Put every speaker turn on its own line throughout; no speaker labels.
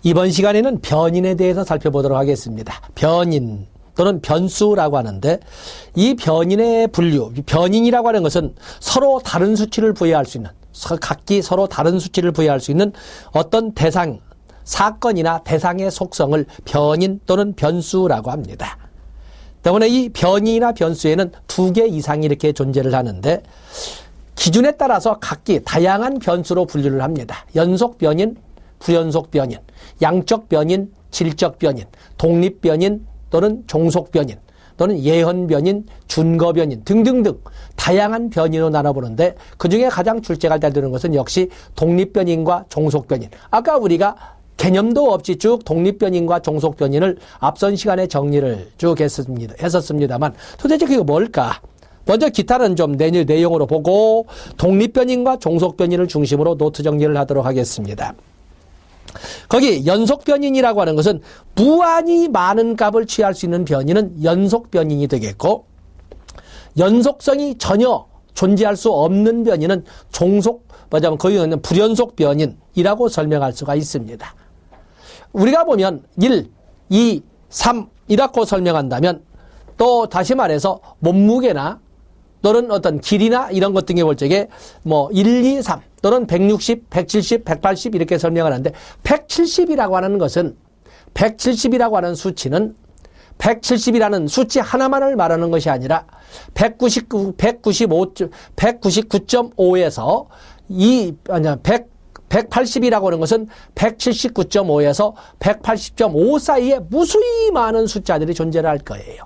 이번 시간에는 변인에 대해서 살펴보도록 하겠습니다. 변인 또는 변수라고 하는데 이 변인의 분류, 변인이라고 하는 것은 서로 다른 수치를 부여할 수 있는, 각기 서로 다른 수치를 부여할 수 있는 어떤 대상, 사건이나 대상의 속성을 변인 또는 변수라고 합니다. 때문에 이 변인이나 변수에는 2개 이상이 이렇게 존재를 하는데 기준에 따라서 각기 다양한 변수로 분류를 합니다. 연속 변인, 불연속 변인, 양적 변인, 질적 변인, 독립 변인 또는 종속 변인 또는 예헌 변인, 준거 변인 등등등 다양한 변인으로 나눠보는데 그중에 가장 출제가 잘 되는 것은 역시 독립 변인과 종속 변인. 아까 우리가 개념도 없이 쭉 독립 변인과 종속 변인을 앞선 시간에 정리를 쭉 했었습니다만 도대체 그게 뭘까? 먼저 기타는 좀 내용으로 보고 독립 변인과 종속 변인을 중심으로 노트 정리를 하도록 하겠습니다. 거기 연속 변인이라고 하는 것은 무한히 많은 값을 취할 수 있는 변인은 연속 변인이 되겠고 연속성이 전혀 존재할 수 없는 변인은 거기는 불연속 변인이라고 설명할 수가 있습니다. 우리가 보면 1, 2, 3이라고 설명한다면 또 다시 말해서 몸무게나 또는 어떤 길이나 이런 것 등에 볼 적에 1, 2, 3 또는 160, 170, 180 이렇게 설명을 하는데 170이라고 하는 것은 170이라고 하는 수치는 170이라는 수치 하나만을 말하는 것이 아니라 199.5에서 180이라고 하는 것은 179.5에서 180.5 사이에 무수히 많은 숫자들이 존재를 할 거예요.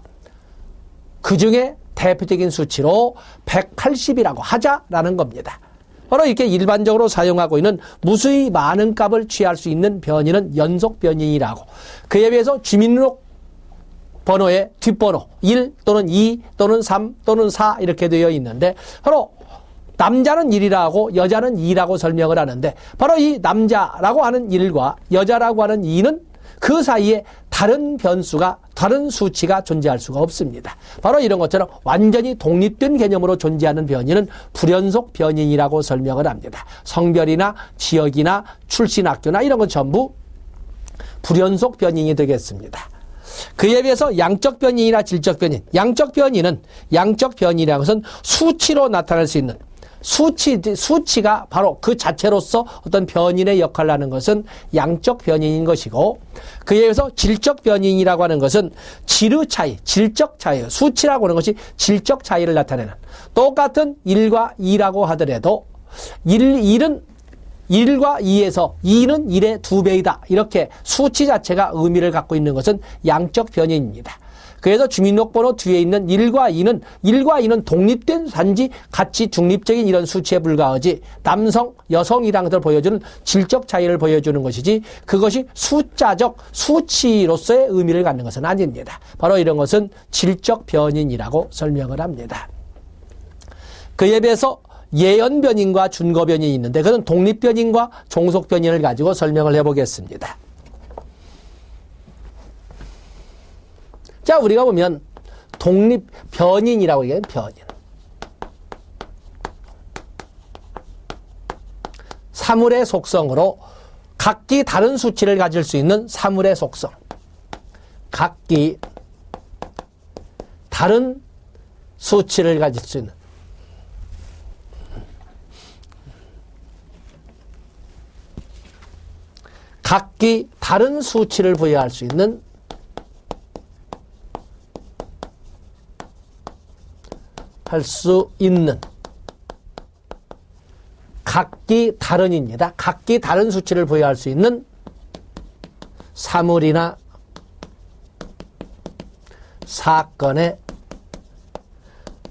그 중에 대표적인 수치로 180이라고 하자라는 겁니다. 바로 이렇게 일반적으로 사용하고 있는 무수히 많은 값을 취할 수 있는 변인은 연속 변인이라고. 그에 비해서 주민등록 번호의 뒷번호 1 또는 2 또는 3 또는 4 이렇게 되어 있는데 바로 남자는 1이라고 여자는 2라고 설명을 하는데 바로 이 남자라고 하는 1과 여자라고 하는 2는 그 사이에 다른 수치가 존재할 수가 없습니다. 바로 이런 것처럼 완전히 독립된 개념으로 존재하는 변인은 불연속 변인이라고 설명을 합니다. 성별이나 지역이나 출신 학교나 이런 건 전부 불연속 변인이 되겠습니다. 그에 비해서 양적 변인이나 질적 변인, 양적 변인이라는 것은 수치로 나타날 수 있는 수치가 바로 그 자체로서 어떤 변인의 역할을 하는 것은 양적 변인인 것이고 그에 의해서 질적 변인이라고 하는 것은 질의 차이, 질적 차이, 수치라고 하는 것이 질적 차이를 나타내는 똑같은 1과 2라고 하더라도 1은 1과 2에서 2는 1의 2배이다. 이렇게 수치 자체가 의미를 갖고 있는 것은 양적 변인입니다. 그래서 주민등록번호 뒤에 있는 1과 2는 독립된 단지 가치 중립적인 이런 수치에 불과하지 남성, 여성이랑 보여주는 질적 차이를 보여주는 것이지 그것이 숫자적 수치로서의 의미를 갖는 것은 아닙니다. 바로 이런 것은 질적 변인이라고 설명을 합니다. 그에 비해서 예언 변인과 준거 변인이 있는데 그것은 독립 변인과 종속 변인을 가지고 설명을 해보겠습니다. 자, 우리가 보면 독립 변인이라고 얘기해요. 변인. 사물의 속성으로 각기 다른 수치를 가질 수 있는 사물의 속성. 각기 다른 수치를 가질 수 있는 각기 다른 수치를 부여할 수 있는 각기 다른입니다. 각기 다른 수치를 부여할 수 있는 사물이나 사건의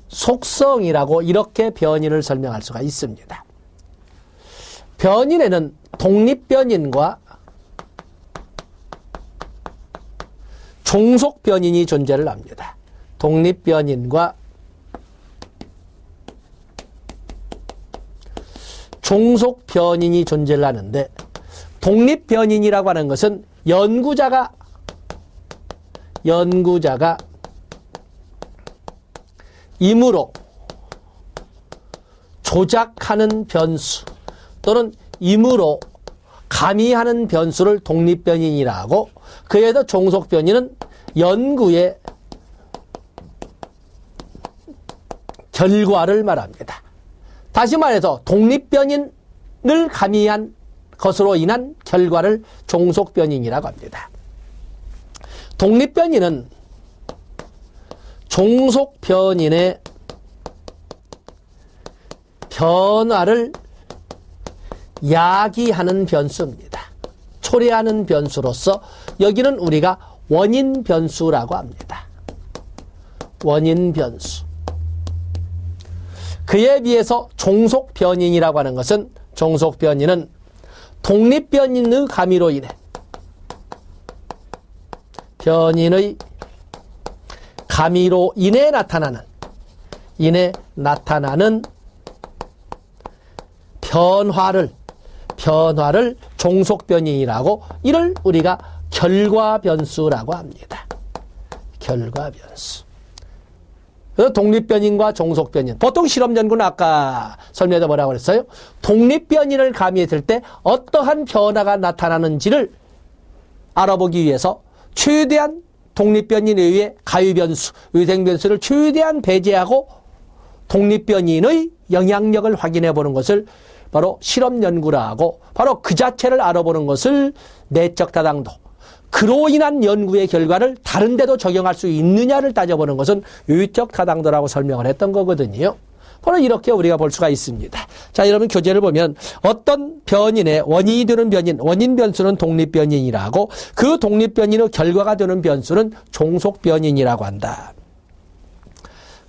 속성이라고 이렇게 변인을 설명할 수가 있습니다. 변인에는 독립 변인과 종속 변인이 존재를 합니다. 독립 변인과 종속 변인이 존재를 하는데 독립 변인이라고 하는 것은 연구자가 임으로 조작하는 변수 또는 임으로 가미하는 변수를 독립변인이라고, 그에서 종속변인은 연구의 결과를 말합니다. 다시 말해서 독립변인을 가미한 것으로 인한 결과를 종속변인이라고 합니다. 독립변인은 종속변인의 변화를 야기하는 변수입니다. 초래하는 변수로서 여기는 우리가 원인 변수라고 합니다. 원인 변수. 그에 비해서 종속변인이라고 하는 것은, 종속변인은 독립변인의 가미로 인해, 변인의 가미로 인해 나타나는 변화를 종속변인이라고, 이를 우리가 결과변수라고 합니다. 결과변수. 그래서 독립변인과 종속변인. 보통 실험연구는 아까 설명에서 뭐라고 그랬어요? 독립변인을 가미했을 때 어떠한 변화가 나타나는지를 알아보기 위해서 최대한 독립변인에 의해 가위변수, 위생변수를 최대한 배제하고 독립변인의 영향력을 확인해 보는 것을 바로 실험연구라 하고, 바로 그 자체를 알아보는 것을 내적 타당도, 그로 인한 연구의 결과를 다른 데도 적용할 수 있느냐를 따져보는 것은 유의적 타당도라고 설명을 했던 거거든요. 바로 이렇게 우리가 볼 수가 있습니다. 자, 여러분 교재를 보면 어떤 변인의 원인이 되는 변인, 원인 변수는 독립변인이라고, 그 독립변인의 결과가 되는 변수는 종속변인이라고 한다.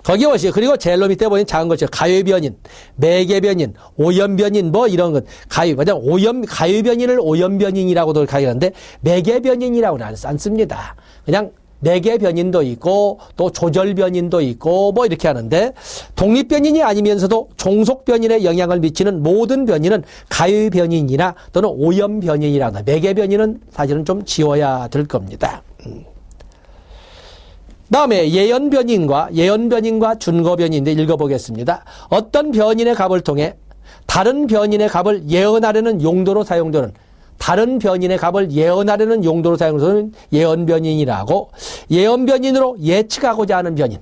거기 보시죠. 그리고 제일 밑에 보면 작은 거죠. 가위변인, 매개변인, 오염변인, 뭐 이런 것. 가위변인을 오염변인이라고도 하는데 매개변인이라고는 안 씁니다. 그냥 매개변인도 있고 또 조절변인도 있고 뭐 이렇게 하는데, 독립변인이 아니면서도 종속변인에 영향을 미치는 모든 변인은 가위변인이나 또는 오염변인이라고 합니다. 매개변인은 사실은 좀 지워야 될 겁니다. 다음에 예언변인과 준거변인인데 읽어보겠습니다. 어떤 변인의 값을 통해 다른 변인의 값을 예언하려는 용도로 사용되는, 다른 변인의 값을 예언하려는 용도로 사용되는 예언변인이라고, 예언변인으로 예측하고자 하는 변인,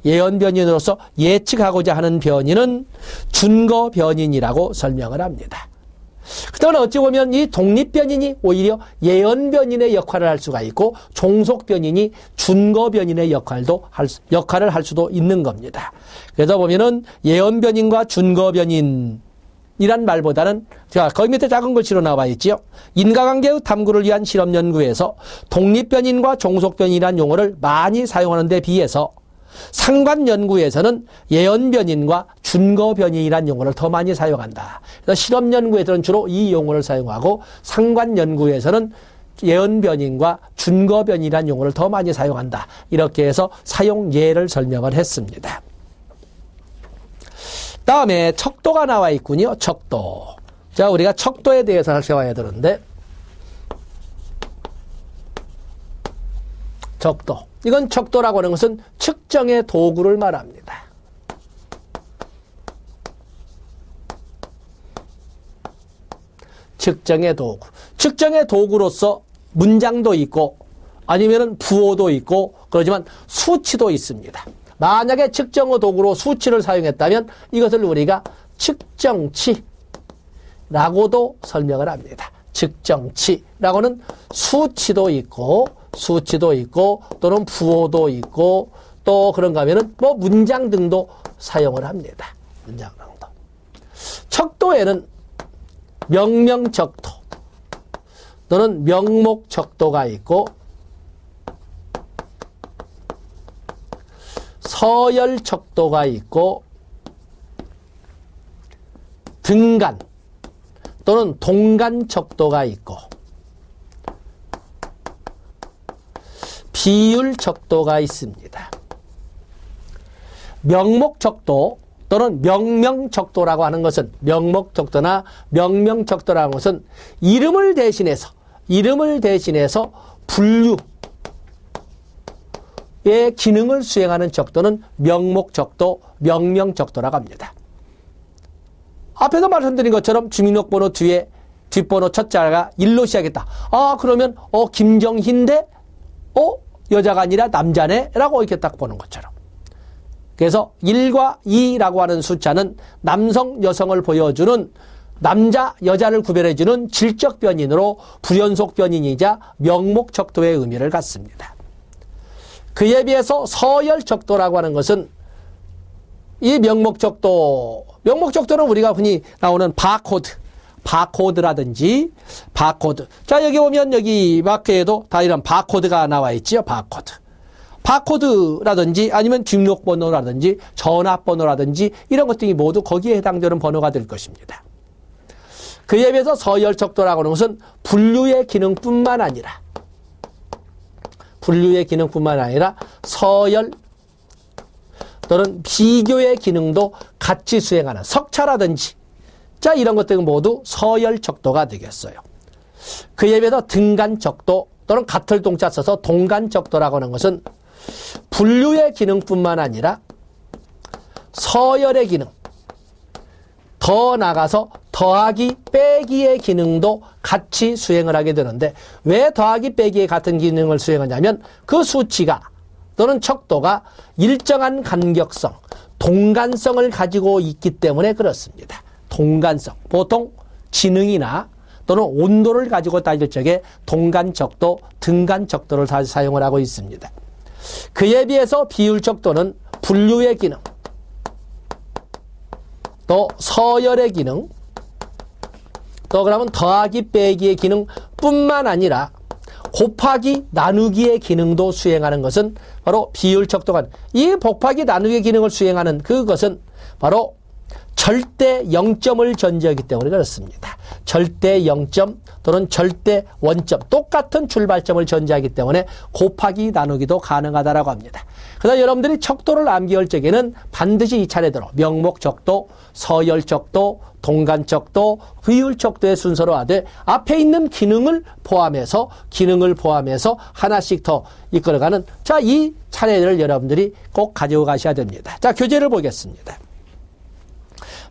예언변인으로서 예측하고자 하는 변인은 준거변인이라고 설명을 합니다. 그동안 어찌 보면 이 독립변인이 오히려 예언변인의 역할을 할 수가 있고, 종속변인이 준거변인의 역할을 할 수도 있는 겁니다. 그래서 보면은 예언변인과 준거변인이란 말보다는, 자, 거기 밑에 작은 글씨로 나와 있지요. 인과관계의 탐구를 위한 실험연구에서 독립변인과 종속변인이라는 용어를 많이 사용하는 데 비해서 상관연구에서는 예언변인과 준거변인이라는 용어를 더 많이 사용한다. 그래서 실험연구에서는 주로 이 용어를 사용하고, 상관연구에서는 예언변인과 준거변인이라는 용어를 더 많이 사용한다. 이렇게 해서 사용 예를 설명을 했습니다. 다음에 척도가 나와 있군요. 척도. 자, 우리가 척도에 대해서 살펴봐야 되는데, 척도. 이건 척도라고 하는 것은 측정의 도구를 말합니다. 측정의 도구. 측정의 도구로서 문장도 있고 아니면은 부호도 있고 그러지만 수치도 있습니다. 만약에 측정의 도구로 수치를 사용했다면 이것을 우리가 측정치라고도 설명을 합니다. 측정치라고는 수치도 있고 또는 부호도 있고 또 그런가 하면은 뭐 문장 등도 사용을 합니다. 문장 등도. 척도에는 명명척도 또는 명목척도가 있고 서열척도가 있고 등간 또는 동간척도가 있고 비율척도가 있습니다. 명목척도 또는 명명척도라고 하는 것은, 명목척도나 명명척도라는 것은 이름을 대신해서 분류의 기능을 수행하는 척도는 명목척도, 명명척도라고 합니다. 앞에서 말씀드린 것처럼 주민등록번호 뒤에 뒷번호 첫 자가 1로 시작했다. 그러면 김정희인데 여자가 아니라 남자네? 라고 이렇게 딱 보는 것처럼. 그래서 1과 2라고 하는 숫자는 남성, 여성을 보여주는 남자, 여자를 구별해주는 질적 변인으로 불연속 변인이자 명목적도의 의미를 갖습니다. 그에 비해서 서열적도라고 하는 것은 이 명목적도는 우리가 흔히 나오는 바코드라든지 바코드. 자, 여기 보면 여기 마크에도 다 이런 바코드가 나와 있지요. 바코드라든지 아니면 등록번호라든지 전화번호라든지 이런 것들이 모두 거기에 해당되는 번호가 될 것입니다. 그에 비해서 서열적도라고 하는 것은 분류의 기능뿐만 아니라 서열 또는 비교의 기능도 같이 수행하는 석차라든지 자, 이런 것들은 모두 서열적도가 되겠어요. 그에 비해서 등간적도 또는 같을 동자 써서 동간적도라고 하는 것은 분류의 기능뿐만 아니라 서열의 기능, 더 나가서 더하기 빼기의 기능도 같이 수행을 하게 되는데 왜 더하기 빼기의 같은 기능을 수행하냐면 그 수치가 또는 척도가 일정한 간격성, 동간성을 가지고 있기 때문에 그렇습니다. 동간성. 보통 지능이나 또는 온도를 가지고 따질 적에 동간적도, 등간적도를 사용을 하고 있습니다. 그에 비해서 비율적도는 분류의 기능, 또 서열의 기능, 또 그러면 더하기 빼기의 기능 뿐만 아니라 곱하기 나누기의 기능도 수행하는 것은 바로 비율적도가, 이 곱하기 나누기의 기능을 수행하는 그것은 바로 절대 0점을 전제하기 때문에 그렇습니다. 절대 0점 또는 절대 원점, 똑같은 출발점을 전제하기 때문에 곱하기 나누기도 가능하다라고 합니다. 그래서 여러분들이 척도를 암기할 적에는 반드시 이 차례대로 명목적도, 서열적도, 동간적도, 비율적도의 순서로 하되 앞에 있는 기능을 포함해서 하나씩 더 이끌어가는 자, 이 차례를 여러분들이 꼭 가지고 가셔야 됩니다. 자, 교재를 보겠습니다.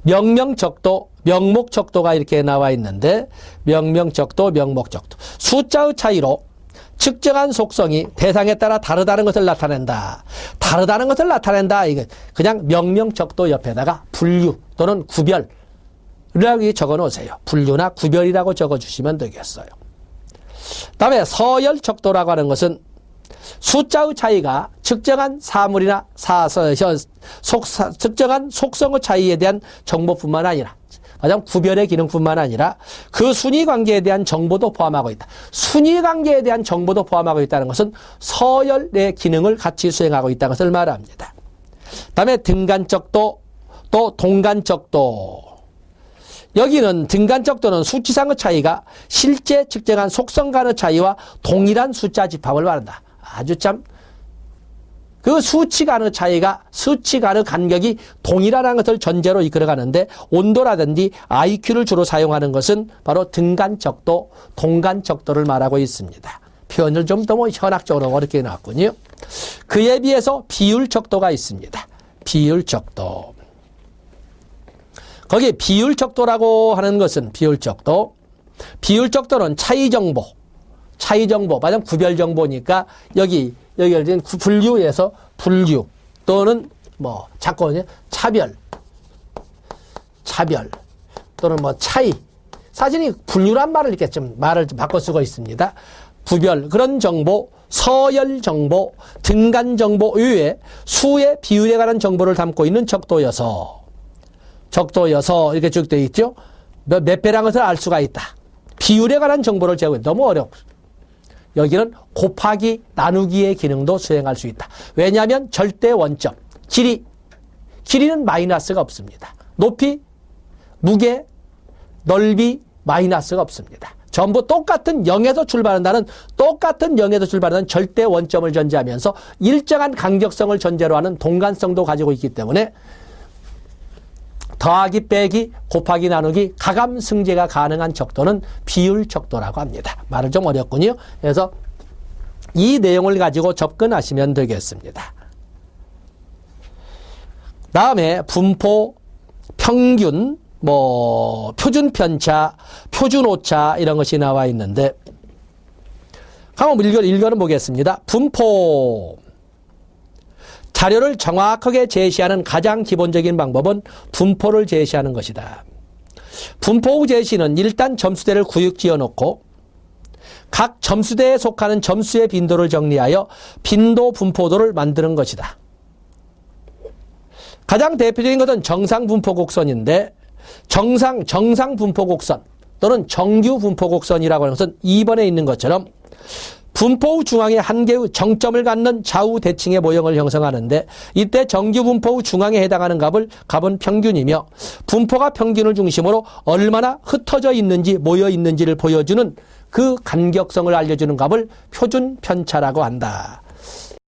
명명적도, 명목적도가 이렇게 나와 있는데 명명적도, 명목적도. 숫자의 차이로 측정한 속성이 대상에 따라 다르다는 것을 나타낸다. 다르다는 것을 나타낸다. 이게 그냥 명명적도 옆에다가 분류 또는 구별이라고 적어 놓으세요. 분류나 구별이라고 적어 주시면 되겠어요. 다음에 서열적도라고 하는 것은 숫자의 차이가 측정한 사물이나 측정한 속성의 차이에 대한 정보뿐만 아니라 가장 구별의 기능뿐만 아니라 그 순위 관계에 대한 정보도 포함하고 있다. 순위 관계에 대한 정보도 포함하고 있다는 것은 서열의 기능을 같이 수행하고 있다는 것을 말합니다. 다음에 등간적도 또 동간적도. 여기는 등간적도는 수치상의 차이가 실제 측정한 속성 간의 차이와 동일한 숫자 집합을 말한다. 아주 참 그 수치 간의 차이가 수치 간의 간격이 동일하다는 것을 전제로 이끌어가는데 온도라든지 IQ를 주로 사용하는 것은 바로 등간적도, 동간적도를 말하고 있습니다. 표현을 좀 더 현학적으로 어렵게 나왔군요. 그에 비해서 비율적도가 있습니다. 비율적도. 거기에 비율적도라고 하는 것은 비율적도는 차이정보, 마냥 구별정보니까 여기 예를 들면 분류에서 분류 또는 자꾸 차별 또는 차이. 사실 이 분류란 말을 이렇게 말을 바꿔 쓰고 있습니다. 구별, 그런 정보, 서열 정보, 등간 정보 외에 수의 비율에 관한 정보를 담고 있는 적도여서 이렇게 쭉 되어 있죠. 몇 배라는 것을 알 수가 있다. 비율에 관한 정보를 제공해. 너무 어려워. 여기는 곱하기 나누기의 기능도 수행할 수 있다. 왜냐하면 절대 원점, 길이는 마이너스가 없습니다. 높이, 무게, 넓이 마이너스가 없습니다. 전부 똑같은 0에서 출발한다는 절대 원점을 전제하면서 일정한 간격성을 전제로 하는 동간성도 가지고 있기 때문에 더하기 빼기 곱하기 나누기 가감 승제가 가능한 적도는 비율적도라고 합니다. 말을 좀 어렵군요. 그래서 이 내용을 가지고 접근하시면 되겠습니다. 다음에 분포, 평균, 표준 편차, 표준 오차 이런 것이 나와 있는데 한번 읽어는 보겠습니다. 분포. 자료를 정확하게 제시하는 가장 기본적인 방법은 분포를 제시하는 것이다. 분포 후 제시는 일단 점수대를 구역지어 놓고 각 점수대에 속하는 점수의 빈도를 정리하여 빈도 분포도를 만드는 것이다. 가장 대표적인 것은 정상 분포 곡선인데 정상 분포 곡선 또는 정규 분포 곡선이라고 하는 것은 2번에 있는 것처럼 분포 후 중앙에 한 개의 정점을 갖는 좌우 대칭의 모형을 형성하는데 이때 정규 분포 후 중앙에 해당하는 값은 평균이며 분포가 평균을 중심으로 얼마나 흩어져 있는지 모여 있는지를 보여주는 그 간격성을 알려주는 값을 표준 편차라고 한다.